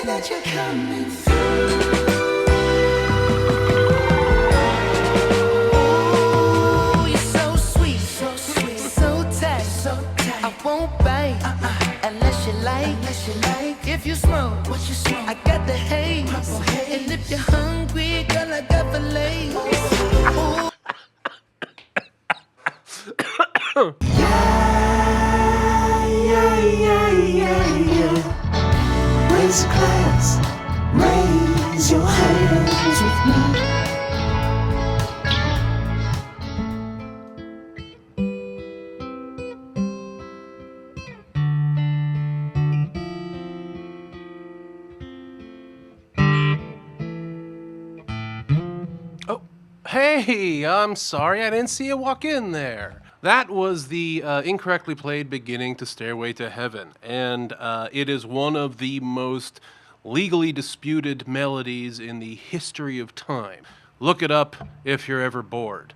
that you're coming through. Oh, you're so sweet, so tight, I won't bite unless you like. If you smoke, what you smoke? I got the haze. And if you're hungry, girl, I got fillets. Raise a glass, raise your hands with me. Oh, hey, I'm sorry, I didn't see you walk in there. That was the incorrectly played beginning to Stairway to Heaven, and it is one of the most legally disputed melodies in the history of time. Look it up if you're ever bored,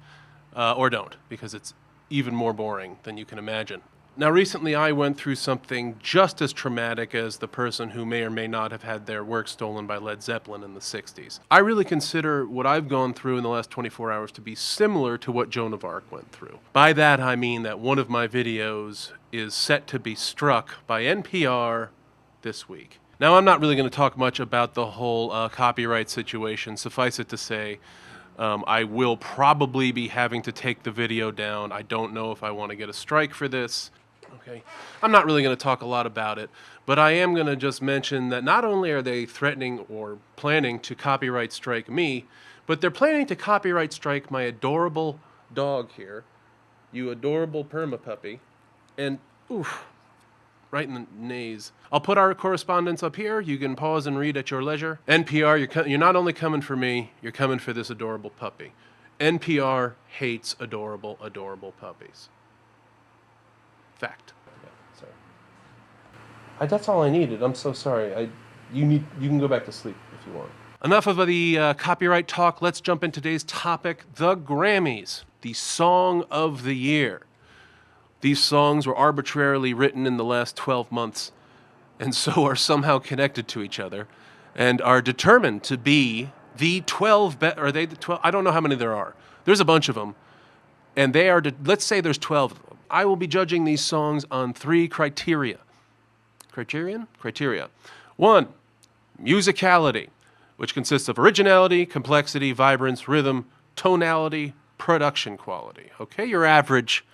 or don't, because it's even more boring than you can imagine. Now, recently I went through something just as traumatic as the person who may or may not have had their work stolen by Led Zeppelin in the 60s. I really consider what I've gone through in the last 24 hours to be similar to what Joan of Arc went through. By that I mean that one of my videos is set to be struck by NPR this week. Now, I'm not really going to talk much about the whole copyright situation. Suffice it to say, I will probably be having to take the video down. I don't know if I want to get a strike for this. Okay, I'm not really going to talk a lot about it, but I am going to just mention that not only are they threatening or planning to copyright strike me, but they're planning to copyright strike my adorable dog here, you adorable perma puppy, and oof, right in the naze. I'll put our correspondence up here. You can pause and read at your leisure. NPR, you're not only coming for me, you're coming for this adorable puppy. NPR hates adorable puppies. Fact. Yeah, sorry. That's all I needed. I'm so sorry. You can go back to sleep if you want. Enough of the copyright talk. Let's jump into today's topic, the Grammys, the Song of the Year. These songs were arbitrarily written in the last 12 months, and so are somehow connected to each other, and are determined to be the 12 are they the 12? I don't know how many there are. There's a bunch of them, and they are, let's say there's 12 of them. I will be judging these songs on 3 criteria. Criteria. 1, musicality, which consists of originality, complexity, vibrance, rhythm, tonality, production quality. Okay, your average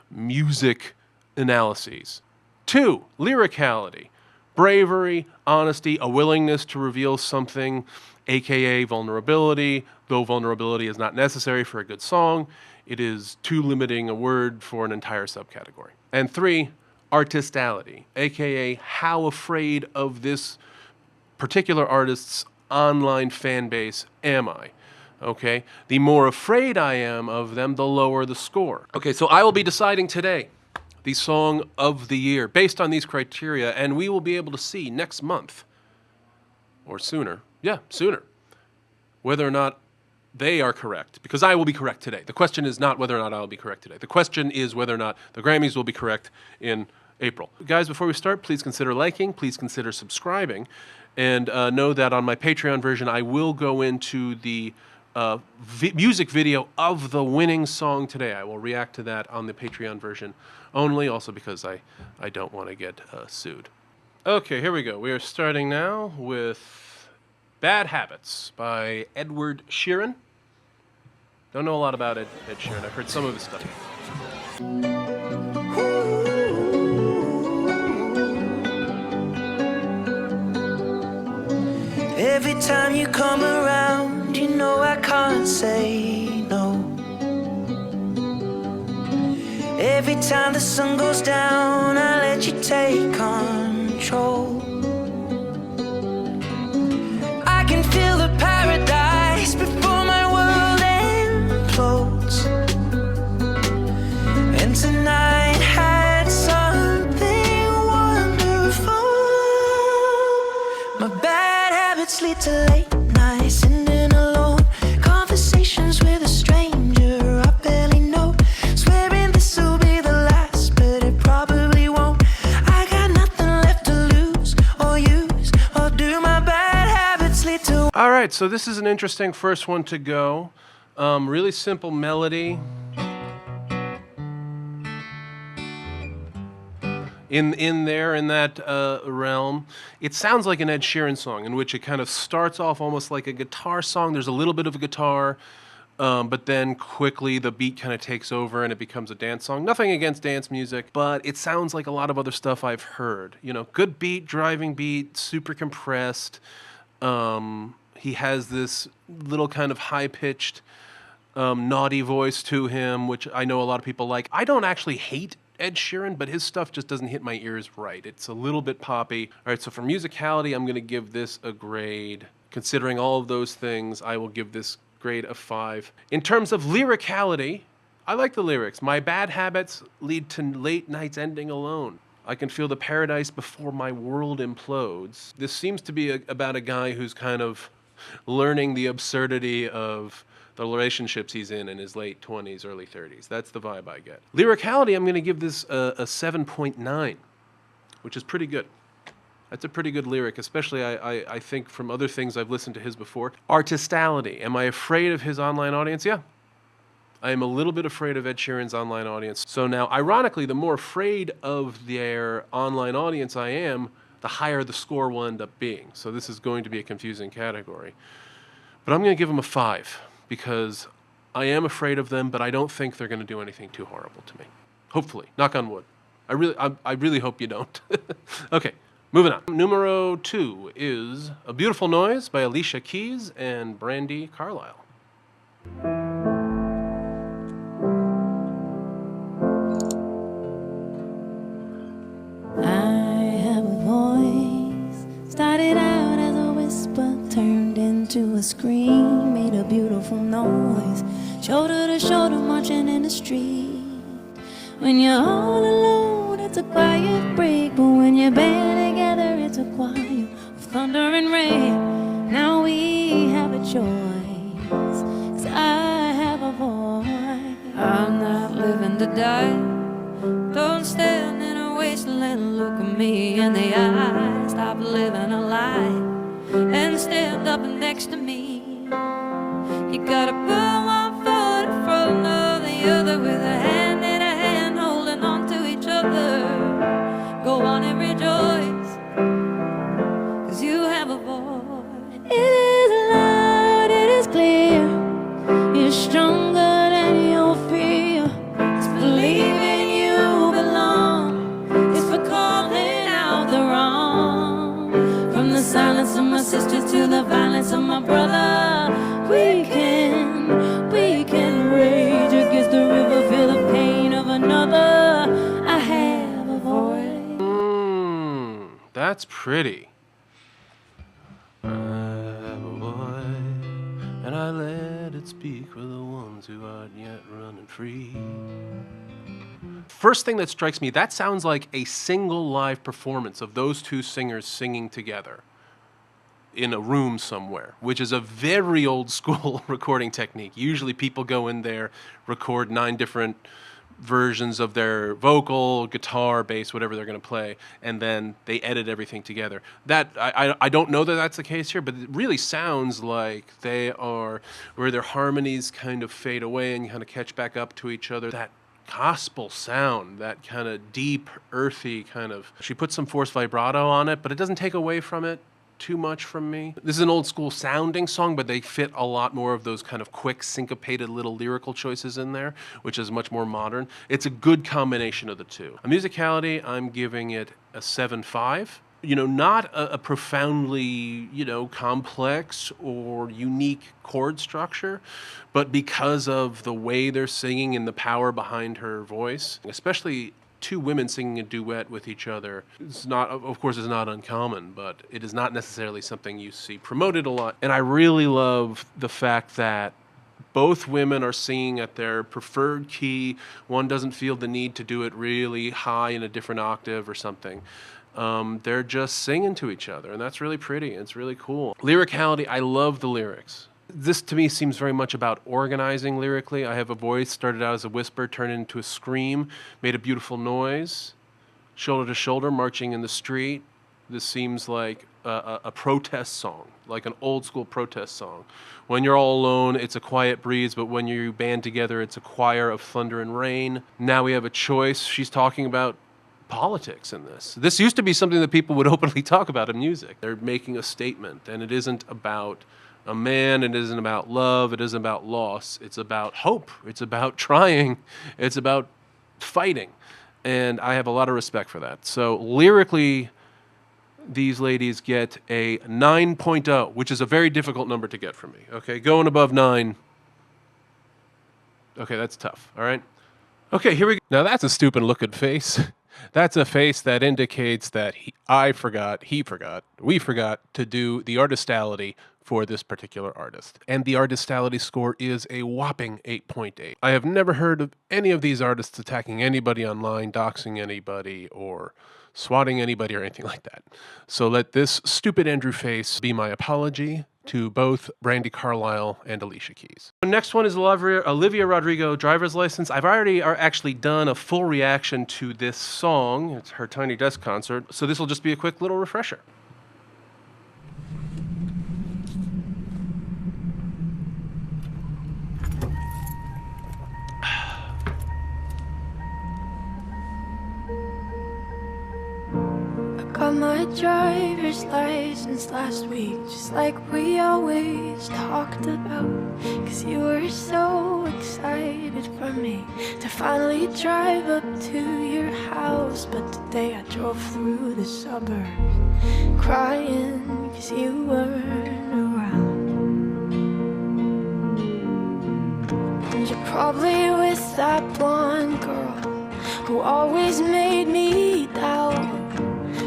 music analyses. 2, lyricality, bravery, honesty, a willingness to reveal something, aka vulnerability, though vulnerability is not necessary for a good song. It is too limiting a word for an entire subcategory. And 3, artistality, aka how afraid of this particular artist's online fan base am I? Okay, the more afraid I am of them, the lower the score. Okay, so I will be deciding today the Song of the Year based on these criteria, and we will be able to see next month, or sooner, whether or not they are correct, because I will be correct today. The question is not whether or not I will be correct today. The question is whether or not the Grammys will be correct in April. Guys, before we start, please consider liking, please consider subscribing, and know that on my Patreon version, I will go into the music video of the winning song today. I will react to that on the Patreon version only, also because I don't want to get sued. Okay, here we go. We are starting now with Bad Habits by Sheeran. Don't know a lot about Ed Sheeran. I've heard some of his stuff. Every time you come around, you know I can't say no. Every time the sun goes down, I let you take control. I can feel the paradise before my world implodes. And tonight had something wonderful. My bad habits lead to late nights, sitting alone, conversations with a stranger I barely know, swearing this will be the last, but it probably won't. I got nothing left to lose or use or do my best. All right, so this is an interesting first one to go. Really simple melody. In that realm. It sounds like an Ed Sheeran song, in which it kind of starts off almost like a guitar song. There's a little bit of a guitar, but then quickly the beat kind of takes over and it becomes a dance song. Nothing against dance music, but it sounds like a lot of other stuff I've heard. You know, good beat, driving beat, super compressed. He has this little kind of high-pitched, naughty voice to him, which I know a lot of people like. I don't actually hate Ed Sheeran, but his stuff just doesn't hit my ears right. It's a little bit poppy. All right, so for musicality, I'm going to give this a grade. Considering all of those things, I will give this grade a 5. In terms of lyricality, I like the lyrics. My bad habits lead to late nights ending alone. I can feel the paradise before my world implodes. This seems to be about a guy who's kind of learning the absurdity of the relationships he's in his late 20s, early 30s. That's the vibe I get. Lyricality, I'm going to give this a 7.9, which is pretty good. That's a pretty good lyric, especially I think from other things I've listened to his before. Artistality, am I afraid of his online audience? Yeah. I am a little bit afraid of Ed Sheeran's online audience. So now, ironically, the more afraid of their online audience I am, the higher the score will end up being. So this is going to be a confusing category. But I'm going to give them a 5. Because I am afraid of them, but I don't think they're going to do anything too horrible to me. Hopefully. Knock on wood. I really hope you don't. Okay, moving on. Numero 2 is A Beautiful Noise by Alicia Keys and Brandi Carlile. I have a voice, started out as a whisper, turned into a scream, made a beautiful noise, shoulder to shoulder marching in the street. When you're all alone, it's a quiet break, but when you're band together, it's a choir of thunder and rain. Now we have a choice, 'cause I have a voice. I'm not living to die. Don't stand in a wasteland, look at me in the eye. Stop living a lie and stand up next to me. You gotta put one foot in front of the other, with a hand in a hand, holding on to each other. Go on and rejoice, 'cause you have a voice. It is loud, it is clear, you're stronger than your fear. It's believing you belong, it's for calling out the wrong. From the silence of my sister to the violence of my brother, we can rage against the river, feel the pain of another. I have a voice. That's pretty. I have a voice, and I let it speak for the ones who aren't yet running free. First thing that strikes me, that sounds like a single live performance of those two singers singing together in a room somewhere, which is a very old school recording technique. Usually people go in there, record 9 different versions of their vocal, guitar, bass, whatever they're going to play, and then they edit everything together. That I don't know that that's the case here, but it really sounds like they are, where their harmonies kind of fade away and kind of catch back up to each other. That gospel sound, that kind of deep, earthy kind of, she puts some forced vibrato on it, but it doesn't take away from it too much from me. This is an old school sounding song, but they fit a lot more of those kind of quick, syncopated little lyrical choices in there, which is much more modern. It's a good combination of the two. A musicality, I'm giving it a 7.5. You know, not a profoundly, you know, complex or unique chord structure, but because of the way they're singing and the power behind her voice, especially two women singing a duet with each other. It's not, of course, it's not uncommon, but it is not necessarily something you see promoted a lot. And I really love the fact that both women are singing at their preferred key. One doesn't feel the need to do it really high in a different octave or something. They're just singing to each other, and that's really pretty. It's really cool. Lyricality, I love the lyrics. This, to me, seems very much about organizing lyrically. I have a voice, started out as a whisper, turned into a scream, made a beautiful noise, shoulder to shoulder, marching in the street. This seems like a protest song, like an old school protest song. When you're all alone, it's a quiet breeze, but when you band together, it's a choir of thunder and rain. Now we have a choice. She's talking about politics in this. This used to be something that people would openly talk about in music. They're making a statement, and it isn't about a man, it isn't about love, it isn't about loss. It's about hope. It's about trying. It's about fighting. And I have a lot of respect for that. So lyrically, these ladies get a 9.0, which is a very difficult number to get from me. Okay, going above 9. Okay, that's tough. All right. Okay, here we go. Now that's a stupid looking face. That's a face that indicates that I forgot, he forgot, we forgot to do the artistality for this particular artist. And the artistality score is a whopping 8.8. I have never heard of any of these artists attacking anybody online, doxing anybody, or swatting anybody or anything like that. So let this stupid Andrew face be my apology to both Brandi Carlile and Alicia Keys. The next one is Olivia Rodrigo, Driver's License. I've already actually done a full reaction to this song. It's her Tiny Desk concert. So this will just be a quick little refresher. Got my driver's license last week, just like we always talked about. Cause you were so excited for me to finally drive up to your house. But today I drove through the suburbs crying cause you weren't around. And you're probably with that blonde girl who always made me doubt.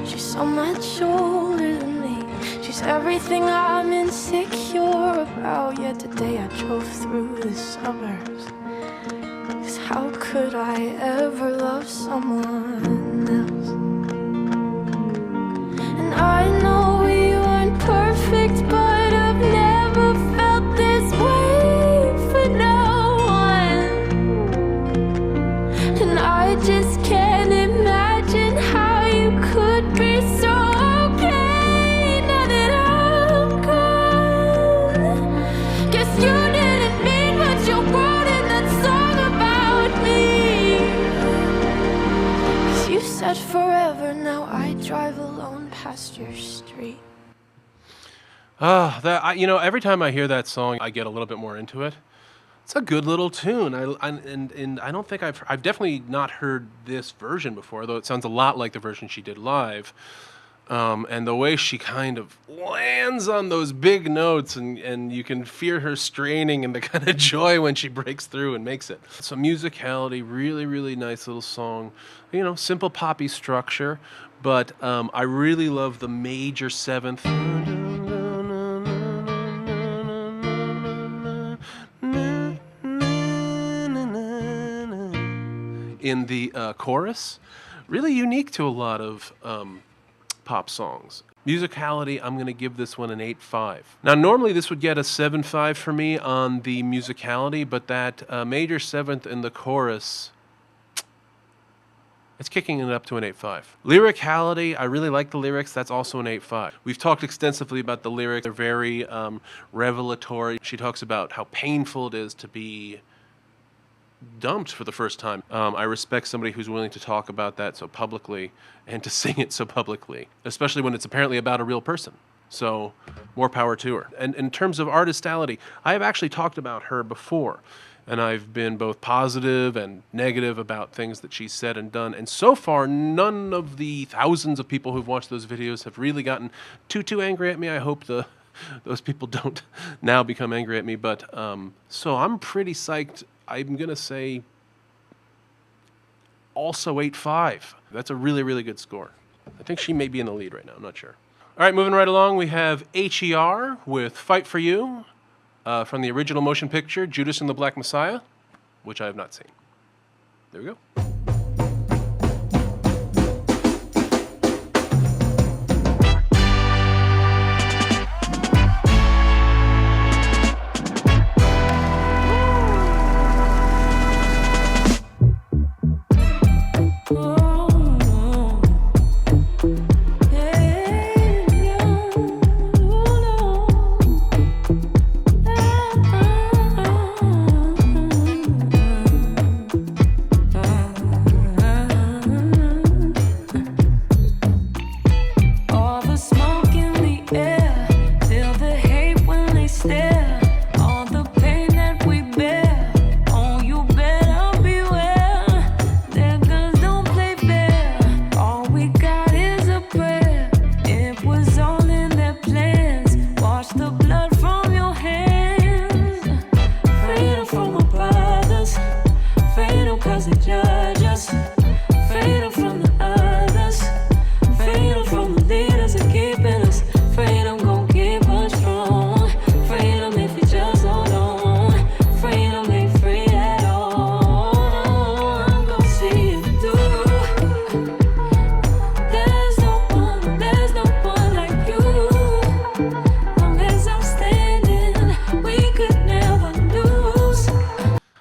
She's so much older than me. She's everything I'm insecure about. Yet today I drove through the suburbs. Cause how could I ever love someone else? And I know we weren't perfect, but I've never felt this way for no one. And I just can't imagine how you could be so okay now that I'm gone. Guess you didn't mean what you wrote in that song about me. Cause you said forever, now I drive alone past your street. Every time I hear that song, I get a little bit more into it. It's a good little tune. And I don't think I've definitely not heard this version before, though it sounds a lot like the version she did live. And the way she kind of lands on those big notes, and you can feel her straining and the kind of joy when she breaks through and makes it. So musicality, really, really nice little song. Simple poppy structure, but I really love the major seventh. In the chorus, really unique to a lot of pop songs. Musicality, I'm going to give this one an 8.5. Now, normally this would get a 7.5 for me on the musicality, but that major seventh in the chorus, it's kicking it up to an 8.5. Lyricality, I really like the lyrics. That's also an 8.5. We've talked extensively about the lyrics. They're very revelatory. She talks about how painful it is to be dumped for the first time. I respect somebody who's willing to talk about that so publicly and to sing it so publicly, especially when it's apparently about a real person. So more power to her. And in terms of artistality, I have actually talked about her before, and I've been both positive and negative about things that she's said and done. And so far, none of the thousands of people who've watched those videos have really gotten too angry at me. I hope those people don't now become angry at me. But so I'm pretty psyched. I'm going to say also 8.5. That's a really, really good score. I think she may be in the lead right now. I'm not sure. All right, moving right along, we have H.E.R. with Fight For You from the original motion picture, Judas and the Black Messiah, which I have not seen. There we go.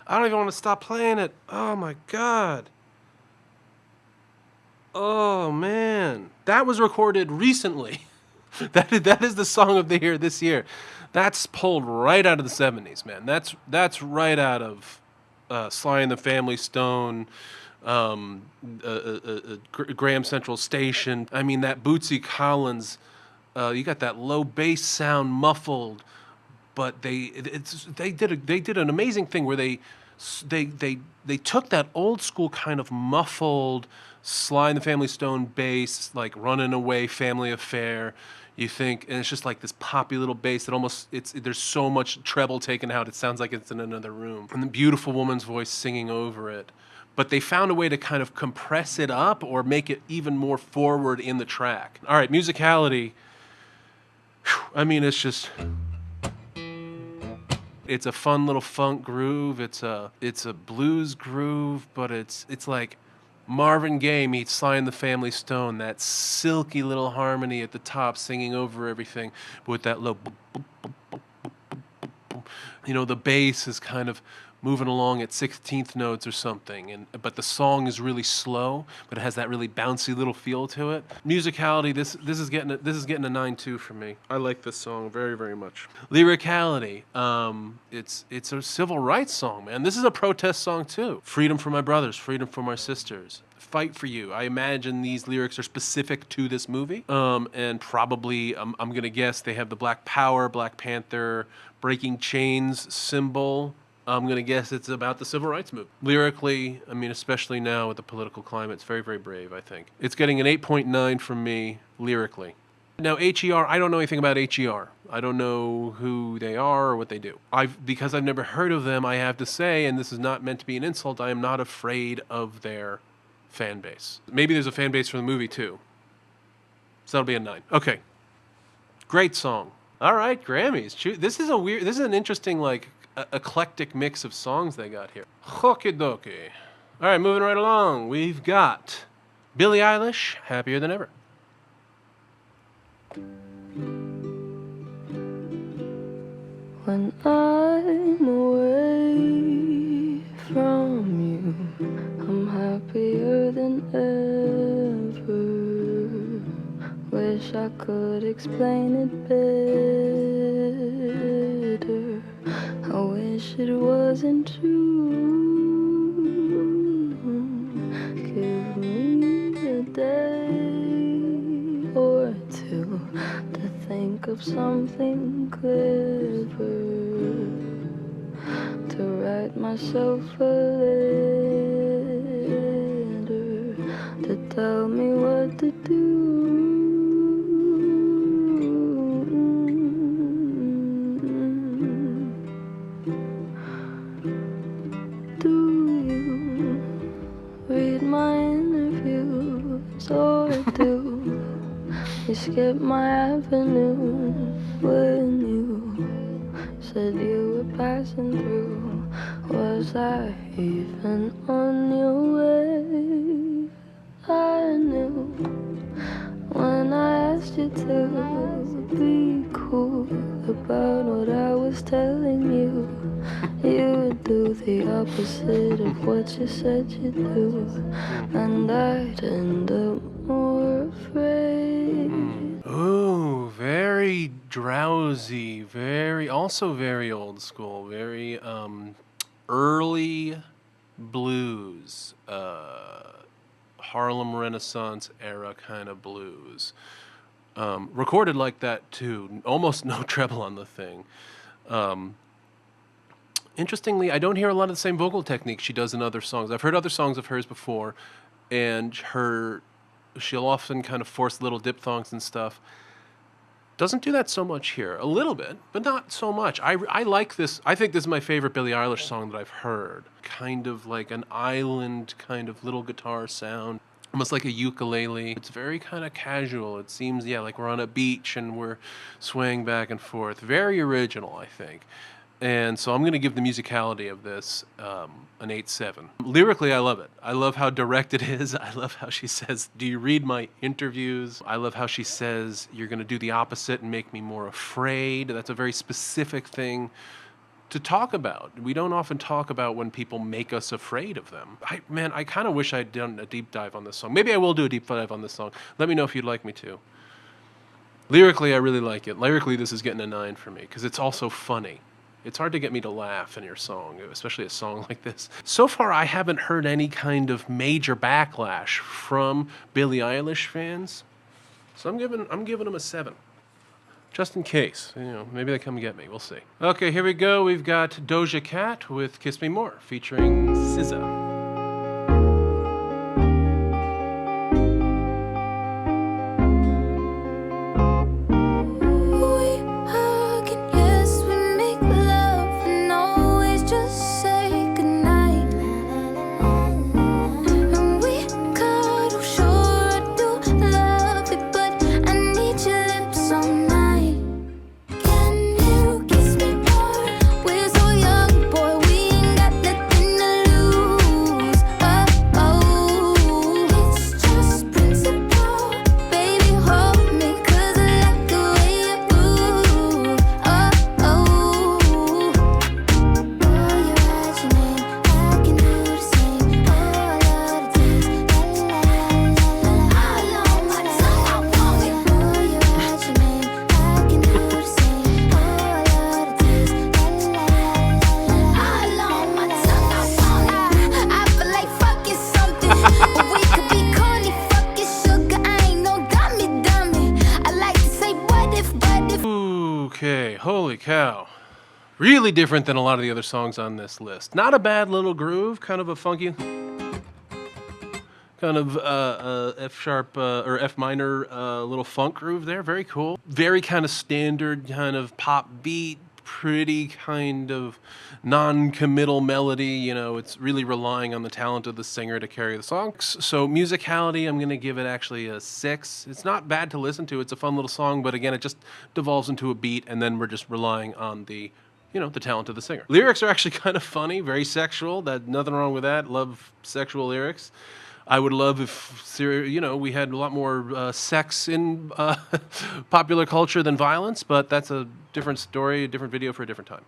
I don't even want to stop playing it. Oh my God. Oh man. That was recorded recently. That is the song of the year this year. That's pulled right out of the 70s, man. That's right out of Sly and the Family Stone, Graham Central Station. I mean, that Bootsy Collins, you got that low bass sound muffled, but they did an amazing thing where they took that old school kind of muffled Sly and the Family Stone bass, like Running Away, Family Affair. You think, and it's just like this poppy little bass that almost there's so much treble taken out, it sounds like it's in another room. And the beautiful woman's voice singing over it. But they found a way to kind of compress it up or make it even more forward in the track. All right, musicality. I mean, it's a fun little funk groove. It's a blues groove, but it's like Marvin Gaye meets Sly and the Family Stone, that silky little harmony at the top singing over everything, but with that low, the bass is kind of moving along at 16th notes or something, but the song is really slow, but it has that really bouncy little feel to it. Musicality, this is getting a 9.2 for me. I like this song very, very much. Lyricality, it's a civil rights song, man. This is a protest song too. Freedom for my brothers, freedom for my sisters. Fight for you. I imagine these lyrics are specific to this movie, and probably I'm gonna guess they have the Black Power, Black Panther, breaking chains symbol. I'm going to guess it's about the civil rights movement. Lyrically, I mean, especially now with the political climate, it's very, very brave, I think. It's getting an 8.9 from me, lyrically. Now, H.E.R., I don't know anything about H.E.R. I don't know who they are or what they do. Because I've never heard of them, I have to say, and this is not meant to be an insult, I am not afraid of their fan base. Maybe there's a fan base for the movie, too. So that'll be a 9. Okay. Great song. All right, Grammys. This is an interesting, eclectic mix of songs they got here. Okie dokie. All right, moving right along. We've got Billie Eilish, Happier Than Ever. When I'm away from you, I'm happier than ever. Wish I could explain it better. I wish it wasn't true. Give me a day or two to think of something clever, to write myself a letter, to tell me what to do. Or do you skip my avenue when you said you were passing through? Was I even on your way? I knew when I asked you to be cool about what I was telling you. You would do the opposite of what you said you'd do, and I'd end up more afraid. Ooh, very drowsy, also very old school, very early blues, Harlem Renaissance era kind of blues. Recorded like that too, almost no treble on the thing. Interestingly, I don't hear a lot of the same vocal technique she does in other songs. I've heard other songs of hers before, and she'll often kind of force little diphthongs and stuff. Doesn't do that so much here. A little bit, but not so much. I like this. I think this is my favorite Billie Eilish song that I've heard. Kind of like an island kind of little guitar sound, almost like a ukulele. It's very kind of casual. It seems, like we're on a beach and we're swaying back and forth. Very original, I think. And so I'm going to give the musicality of this an 8.7. Lyrically, I love it. I love how direct it is. I love how she says, do you read my interviews? I love how she says, you're going to do the opposite and make me more afraid. That's a very specific thing to talk about. We don't often talk about when people make us afraid of them. I kind of wish I'd done a deep dive on this song. Maybe I will do a deep dive on this song. Let me know if you'd like me to. Lyrically, I really like it. Lyrically, this is getting a 9 for me because it's also funny. It's hard to get me to laugh in your song, especially a song like this. So far, I haven't heard any kind of major backlash from Billie Eilish fans, so I'm giving them a 7. Just in case, maybe they come get me. We'll see. Okay, here we go. We've got Doja Cat with "Kiss Me More" featuring SZA. Okay, holy cow. Really different than a lot of the other songs on this list. Not a bad little groove, kind of a funky, kind of F sharp or F minor little funk groove there. Very cool. Very kind of standard kind of pop beat, pretty kind of non-committal melody. It's really relying on the talent of the singer to carry the song. So musicality, I'm going to give it actually a 6. It's not bad to listen to. It's a fun little song, but again, it just devolves into a beat, and then we're just relying on the talent of the singer. Lyrics are actually kind of funny, very sexual. Nothing wrong with that. Love sexual lyrics. I would love if, we had a lot more sex in popular culture than violence, but that's a different story, a different video for a different time.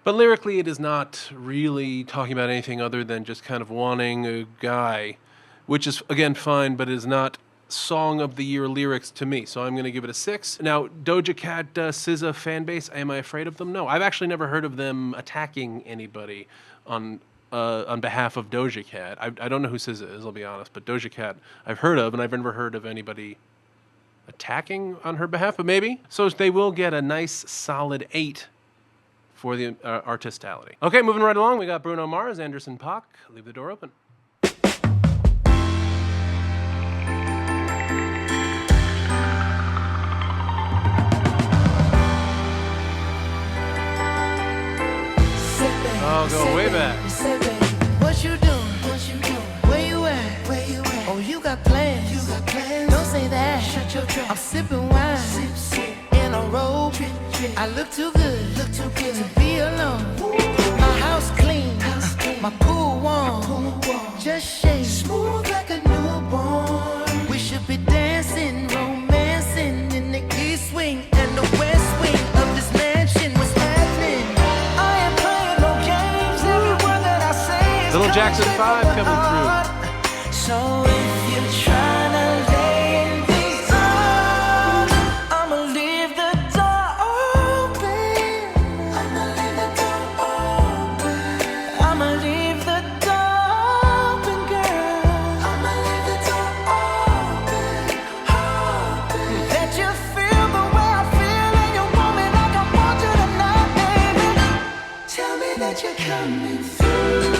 But lyrically, it is not really talking about anything other than just kind of wanting a guy, which is, again, fine, but it is not Song of the Year lyrics to me, so I'm going to give it a 6. Now, Doja Cat, SZA fan base, am I afraid of them? No, I've actually never heard of them attacking anybody on behalf of Doja Cat. I don't know who SZA is, I'll be honest, but Doja Cat I've heard of, and I've never heard of anybody attacking on her behalf, but maybe. So they will get a nice solid 8 for the artistality. Okay, moving right along, we got Bruno Mars, Anderson .Paak. Leave the door open. Oh, go way back. What you doing? Where you at? Oh, you got plans. Don't say that. Shut your trap. I'm sipping wine. In a robe. I look too good to be alone. My house clean. My pool warm. Just shake. Smooth like a newborn. We should be dancing, romancing in the east wing and the west wing of this mansion. What's happening? I ain't playing no games. Every word that I say is Little Jackson 5 coming through. So if you're trying to lay in these arms, I'ma leave the door open. I'ma leave the door open. I'ma leave the door open, girl. I'ma leave the door open, open. Let you feel the way I feel, and you want me like I want you tonight, baby. Tell me that you're coming through.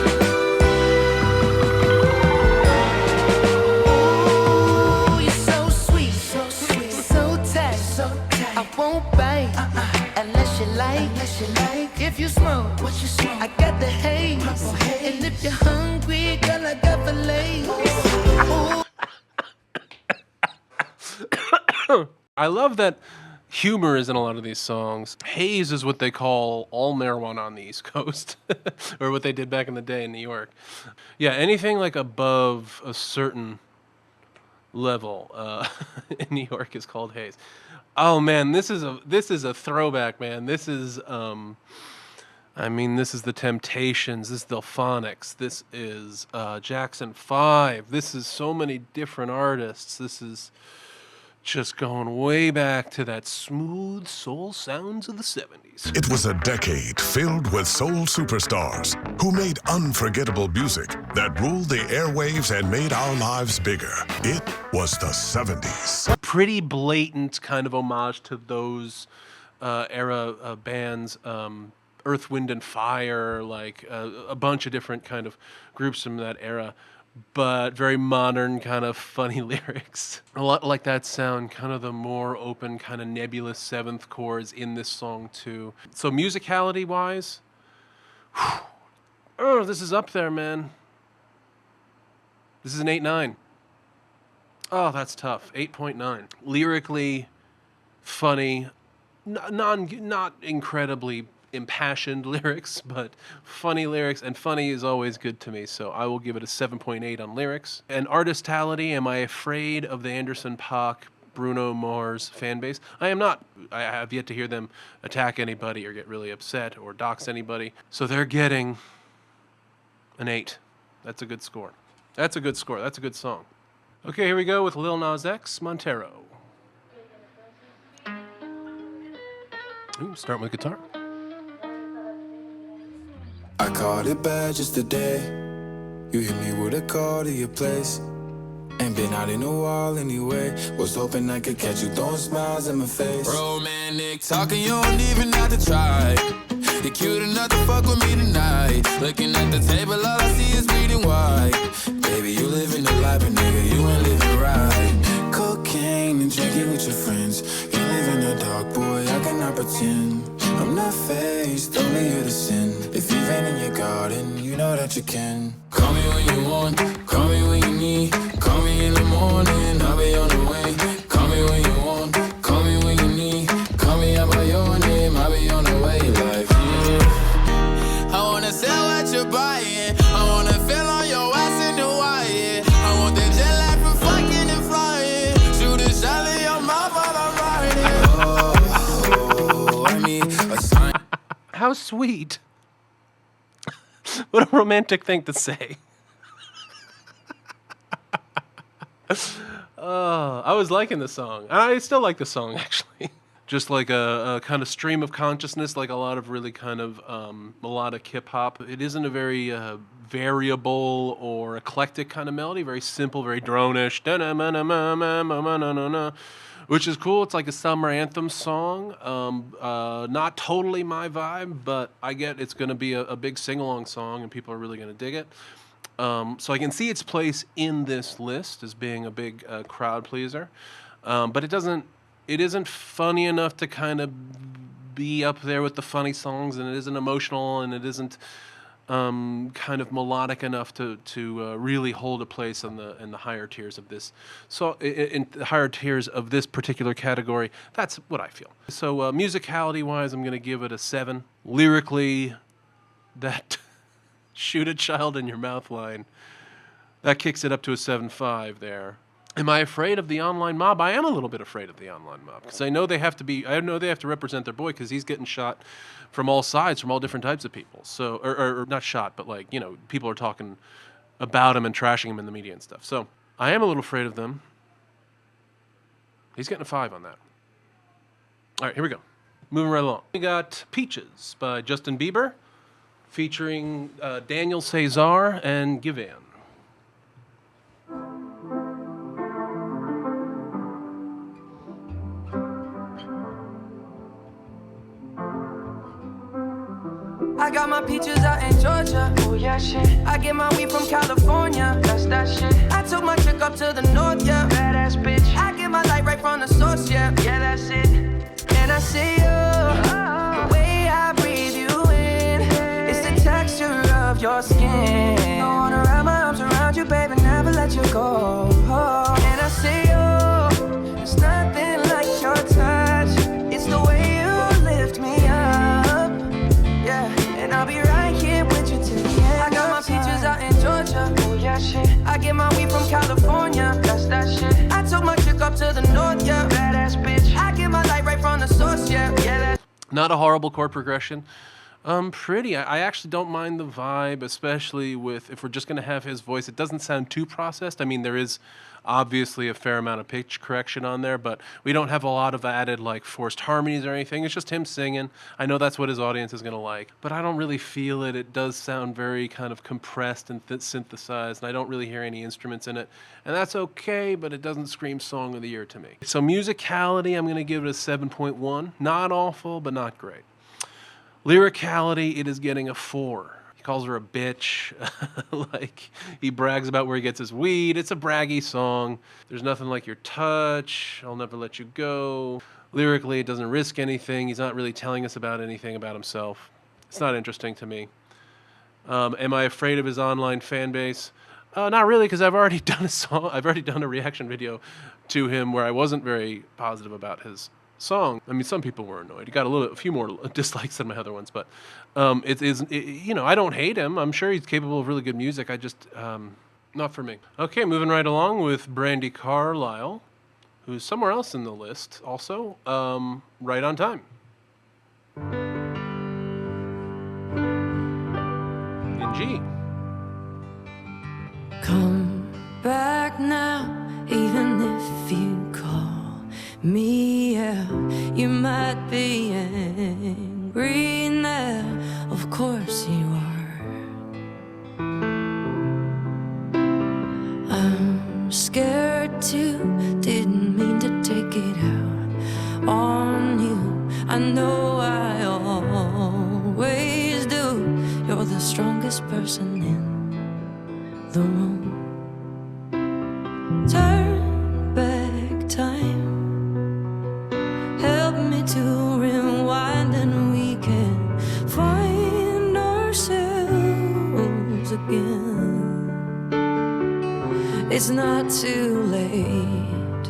If you smoke, what you smoke? I got the haze. And if you're hungry, girl, I got fillets. I love that humor is in a lot of these songs. Haze is what they call all marijuana on the East Coast, or what they did back in the day in New York. Yeah, anything like above a certain level in New York is called haze. Oh man, this is a throwback, man. This is I mean, this is the Temptations, this is Delphonics, this is Jackson 5, this is so many different artists, this is just going way back to that smooth soul sounds of the 70s. It was a decade filled with soul superstars who made unforgettable music that ruled the airwaves and made our lives bigger. It was the 70s. Pretty blatant kind of homage to those era bands. Earth, Wind, and Fire, like a bunch of different kind of groups from that era, but very modern, kind of funny lyrics. A lot like that sound, kind of the more open, kind of nebulous seventh chords in this song too. So musicality-wise, oh, this is up there, man. This is an 8.9. Oh, that's tough. 8.9. Lyrically, funny, not incredibly impassioned lyrics, but funny lyrics, and funny is always good to me, so I will give it a 7.8 on lyrics. And artistality, am I afraid of the Anderson .Paak, Bruno Mars fan base? I am not. I have yet to hear them attack anybody or get really upset or dox anybody, so they're getting an 8. That's a good score. That's a good score. That's a good song. Okay, here we go with Lil Nas X, Montero. Ooh, starting with guitar. I caught it bad just today. You hit me with a call to your place. Ain't been out in a while anyway. Was hoping I could catch you throwing smiles in my face. Romantic talking, you don't even have to try. You're cute enough to fuck with me tonight. Looking at the table, all I see is bleeding white. Baby, you living the life, but nigga, you ain't living right. Cocaine and drinking with your friends. You live in the dark, boy, I cannot pretend. I'm not faced, only here to sin. If you've been in your garden, you know that you can. Call me when you want, call me when you need. Call me in the morning, I'll be on the way. Call me when you want, call me when you need. Call me out by your name, I'll be on the way. Like, I wanna sell what you're buying. I wanna feel on your ass in Hawaii. I want that jet lag from fucking and flying. Shoot a shot in your mouth while I'm riding. I need a sign. How sweet. What a romantic thing to say. I was liking the song. I still like the song, actually. Just like a kind of stream of consciousness, like a lot of really kind of melodic hip-hop. It isn't a very variable or eclectic kind of melody. Very simple, very drone-ish. Which is cool. It's like a summer anthem song. Not totally my vibe, but I get it's going to be a big sing-along song, and people are really going to dig it. So I can see its place in this list as being a big crowd pleaser, but it isn't funny enough to kind of be up there with the funny songs, and it isn't emotional, and it isn't kind of melodic enough to really hold a place in the higher tiers of this. So in the higher tiers of this particular category, that's what I feel. So musicality-wise, I'm going to give it a 7. Lyrically, that shoot a child in your mouth line, that kicks it up to a 7.5 there. Am I afraid of the online mob? I am a little bit afraid of the online mob because I know they have to represent their boy because he's getting shot from all sides, from all different types of people. So, or not shot, but like, you know, people are talking about him and trashing him in the media and stuff. So I am a little afraid of them. He's getting a 5 on that. All right, here we go. Moving right along. We got Peaches by Justin Bieber featuring Daniel Caesar and Giveon. I got my peaches out in Georgia. Oh yeah, shit. I get my weed from California. That's that shit. I took my chick up to the north, yeah. Badass bitch. I get my light right from the source, yeah. Yeah, that's it. And I see you. The way I breathe you in. It's the texture of your skin. I wanna wrap my arms around you, baby, never let you go. And I see you. There's nothing like your touch. It's the way you lift me up. Yeah. And I'll be right here with you till the end. I got my peaches out in Georgia. Oh yeah, shit. I get my weed from California. That's that shit. I took my chick up to the north, yeah. Badass bitch. I get my light right from the source, yeah. Yeah, that's... Not a horrible chord progression. Pretty. I actually don't mind the vibe, especially with if we're just gonna have his voice. It doesn't sound too processed. I mean, there is obviously a fair amount of pitch correction on there, but we don't have a lot of added like forced harmonies or anything. It's just him singing. I know that's what his audience is gonna like, but I don't really feel it. It does sound very kind of compressed and synthesized, and I don't really hear any instruments in it, and that's okay. But it doesn't scream song of the year to me. So musicality, I'm gonna give it a 7.1. Not awful, but not great. Lyricality, it is getting a 4. He calls her a bitch. Like, he brags about where he gets his weed. It's a braggy song. There's nothing like your touch. I'll never let you go. Lyrically, it doesn't risk anything. He's not really telling us about anything about himself. It's not interesting to me. Am I afraid of his online fan base? Not really, because I've already done a song. I've already done a reaction video to him where I wasn't very positive about his song. I mean, some people were annoyed. He got a few more dislikes than my other ones, but you know, I don't hate him. I'm sure he's capable of really good music. I just not for me. Okay, moving right along with Brandi Carlile, who's somewhere else in the list also. Right on Time. In G. Come back now, even if you call me out. You might be angry now, of course you are. I'm scared too, didn't mean to take it out on you. I know I always do. You're the strongest person in the room. Turn back time, help me to rewind, and we can find ourselves again. It's not too late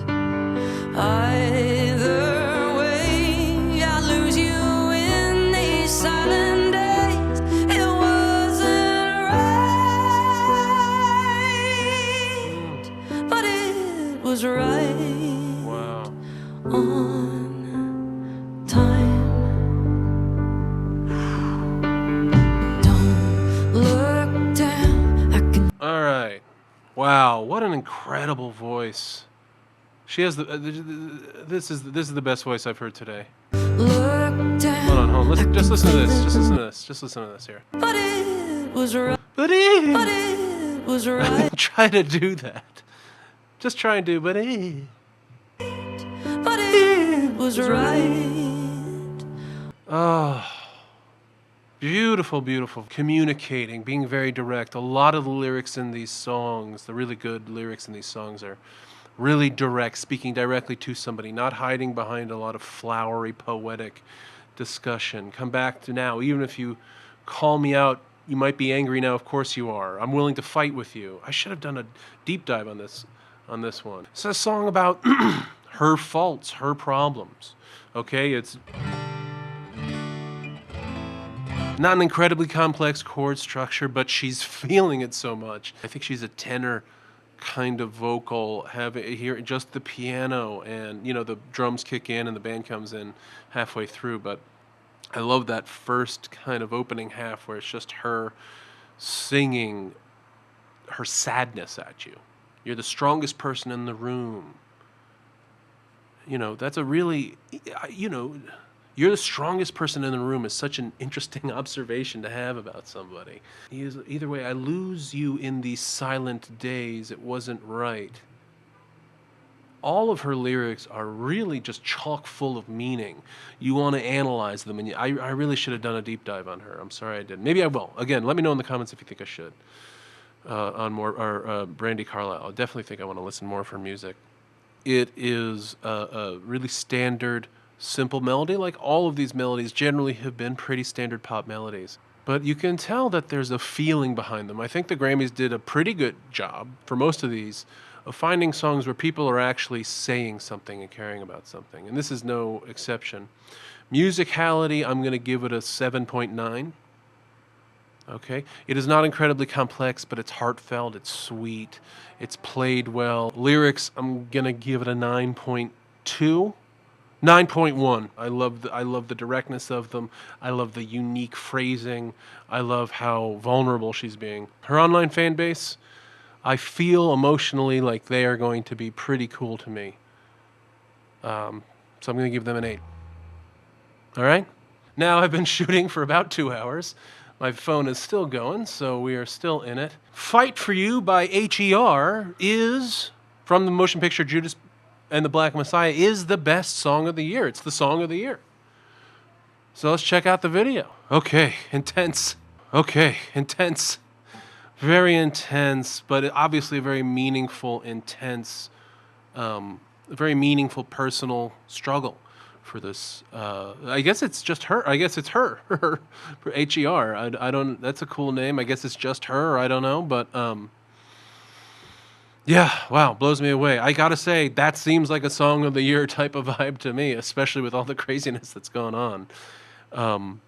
either way. I lose you in these silent days. It wasn't right, but it was right. Wow. On time. Don't look down. I can. All right. Wow, what an incredible voice. She has this is the best voice I've heard today. Look down. Hold on. Just listen to this. Just listen to this here. But it was right. But it was right. Try to do that. Just try and do, but it was right. Oh, beautiful, beautiful. Communicating, being very direct. A lot of the lyrics in these songs, the really good lyrics in these songs are really direct, speaking directly to somebody, not hiding behind a lot of flowery, poetic discussion. Come back to now. Even if you call me out, you might be angry now. Of course you are. I'm willing to fight with you. I should have done a deep dive on this one. It's a song about her faults, her problems. Okay, it's not an incredibly complex chord structure, but she's feeling it so much. I think she's a tenor kind of vocal, here just the piano and, you know, the drums kick in and the band comes in halfway through. But I love that first kind of opening half where it's just her singing her sadness at you. You're the strongest person in the room. You know, that's a really, you know, you're the strongest person in the room is such an interesting observation to have about somebody. Either way, I lose you in these silent days. It wasn't right. All of her lyrics are really just chock full of meaning. You want to analyze them, and I really should have done a deep dive on her. I'm sorry I didn't. Maybe I will. Again, let me know in the comments if you think I should. On more, or Brandi Carlile. I definitely think I want to listen more of her music. It is a really standard, simple melody. Like all of these melodies generally have been pretty standard pop melodies. But you can tell that there's a feeling behind them. I think the Grammys did a pretty good job for most of these of finding songs where people are actually saying something and caring about something. And this is no exception. Musicality, I'm going to give it a 7.9. Okay? It is not incredibly complex, but it's heartfelt, it's sweet, it's played well. Lyrics, I'm going to give it a 9.2. 9.1. I love the directness of them. I love the unique phrasing. I love how vulnerable she's being. Her online fan base, I feel emotionally like they are going to be pretty cool to me. So I'm going to give them an 8. All right? Now I've been shooting for about 2 hours. My phone is still going, so we are still in it. Fight for You by H.E.R. is, from the motion picture Judas and the Black Messiah, is the best song of the year. It's the song of the year. So let's check out the video. Okay, intense. Very intense, but obviously a very meaningful, intense, very meaningful personal struggle for this. I guess it's just her. I guess it's her. For H.E.R. I don't, that's a cool name. I guess it's just her. I don't know, but yeah, wow, blows me away. I gotta say, that seems like a song of the year type of vibe to me, especially with all the craziness that's going on.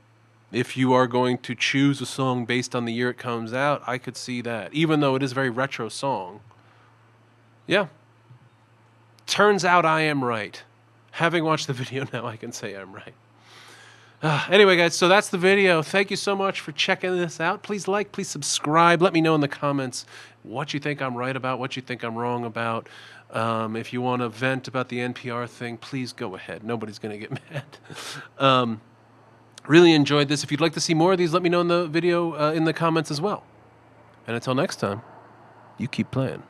If you are going to choose a song based on the year it comes out, I could see that, even though it is a very retro song. Yeah. Turns out I am right. Having watched the video now, I can say I'm right. Anyway, guys, so that's the video. Thank you so much for checking this out. Please like, please subscribe. Let me know in the comments what you think I'm right about, what you think I'm wrong about. If you want to vent about the NPR thing, please go ahead. Nobody's going to get mad. Really enjoyed this. If you'd like to see more of these, let me know in the video, in the comments as well. And until next time, you keep playing.